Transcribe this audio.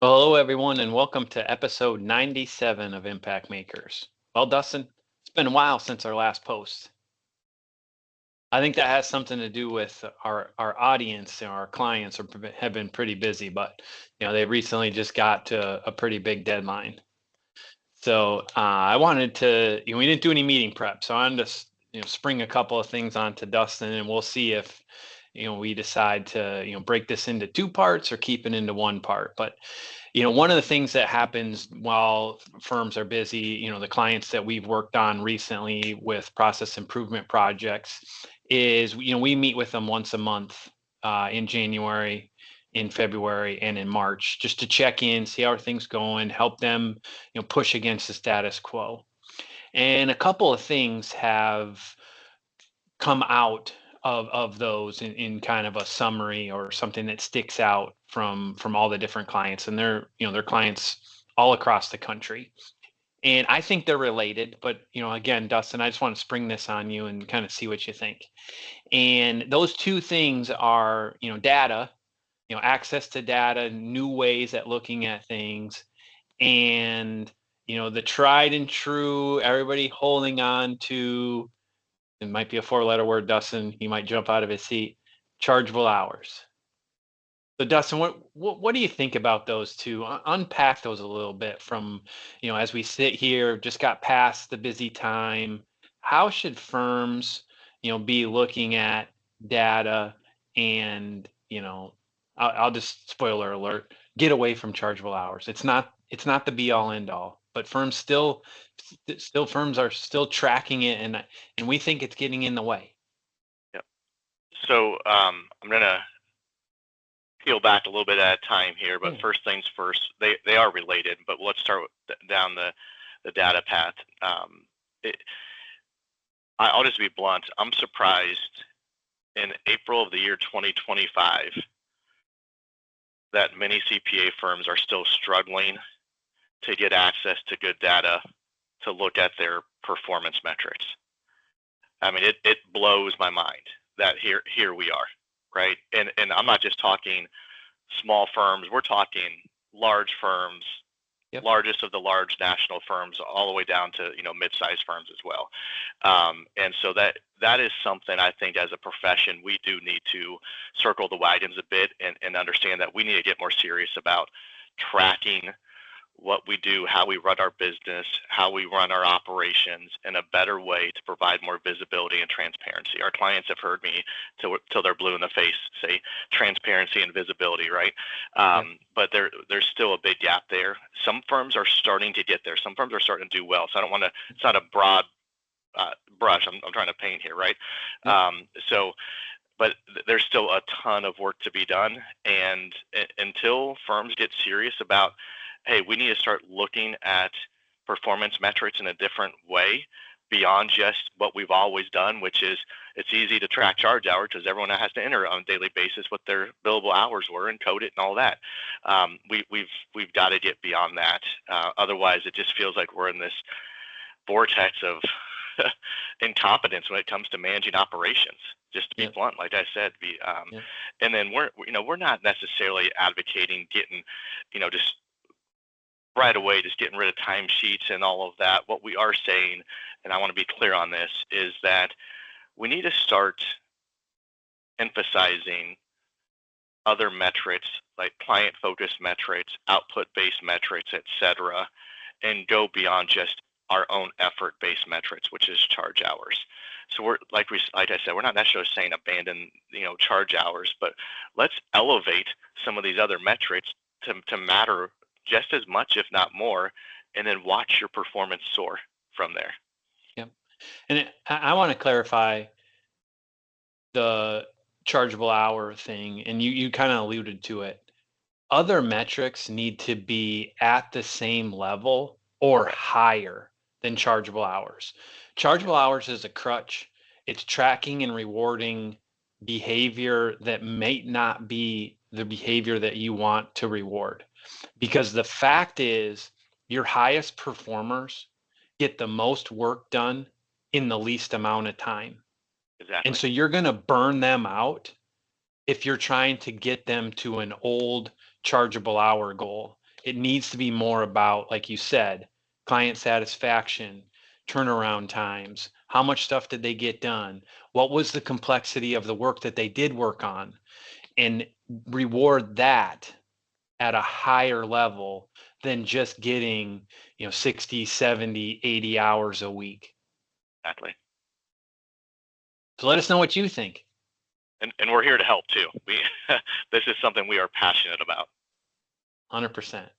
Hello, everyone, and welcome to episode 97 of Impact Makers. Well, Dustin, it's been a while since our last post. I think that has something to do with our audience and our clients have been pretty busy, but they recently just got to a pretty big deadline. So I wanted to, we didn't do any meeting prep, so I wanted to, spring a couple of things onto Dustin, and we'll see if we decide to break this into two parts or keep it into one part. But one of the things that happens while firms are busy, the clients that we've worked on recently with process improvement projects is, we meet with them once a month in January, in February, and in March, just to check in, see how things going, help them, push against the status quo. And a couple of things have come out of those in kind of a summary or something that sticks out from all the different clients, and they're clients all across the country. And I think they're related, but again, Dustin, I just want to spring this on you and kind of see what you think. And those two things are, data, access to data, new ways at looking at things, and the tried and true, everybody holding on to, it might be a four-letter word, Dustin. He might jump out of his seat. Chargeable hours. So, Dustin, what do you think about those two? Unpack those a little bit from, as we sit here, just got past the busy time. How should firms, be looking at data and, I'll just spoiler alert, get away from chargeable hours. It's not the be all end all, but firms are still tracking it, and we think it's getting in the way. Yep. So I'm going to peel back a little bit at a time here, but first things first, they are related, but let's start down the data path. I'll just be blunt. I'm surprised in April of the year 2025 that many CPA firms are still struggling to get access to good data to look at their performance metrics. I mean, it blows my mind that here we are, right? And I'm not just talking small firms. We're talking large firms, yep. Largest of the large national firms, all the way down to mid-sized firms as well. And so that is something I think as a profession we do need to circle the wagons a bit and understand that we need to get more serious about tracking what we do, how we run our business, how we run our operations in a better way to provide more visibility and transparency. Our clients have heard me till they're blue in the face say transparency and visibility, right? But there's still a big gap there. Some firms are starting to get there. Some firms are starting to do well. So I don't want to, it's not a broad brush I'm trying to paint here, right? But there's still a ton of work to be done. And until firms get serious about, hey, we need to start looking at performance metrics in a different way beyond just what we've always done, which is it's easy to track charge hours because everyone has to enter on a daily basis what their billable hours were and code it and all that. We've got to get beyond that. Otherwise, it just feels like we're in this vortex of incompetence when it comes to managing operations. Just to be blunt, like I said, and then we're not necessarily advocating getting, just right away, just getting rid of timesheets and all of that. What we are saying, and I want to be clear on this, is that we need to start emphasizing other metrics like client-focused metrics, output-based metrics, etc., and go beyond just our own effort-based metrics, which is charge hours. So we're like I said, we're not necessarily saying abandon charge hours, but let's elevate some of these other metrics to matter just as much, if not more, and then watch your performance soar from there. Yep. And I want to clarify the chargeable hour thing, and you kind of alluded to it. Other metrics need to be at the same level or higher than chargeable hours. Chargeable hours is a crutch. It's tracking and rewarding behavior that may not be the behavior that you want to reward. Because the fact is, your highest performers get the most work done in the least amount of time. Exactly. And so you're going to burn them out if you're trying to get them to an old chargeable hour goal. It needs to be more about, like you said, client satisfaction, turnaround times, how much stuff did they get done, what was the complexity of the work that they did work on, and reward that at a higher level than just getting 60, 70, 80 hours a week. Exactly. So let us know what you think. And we're here to help too. This is something we are passionate about. 100%.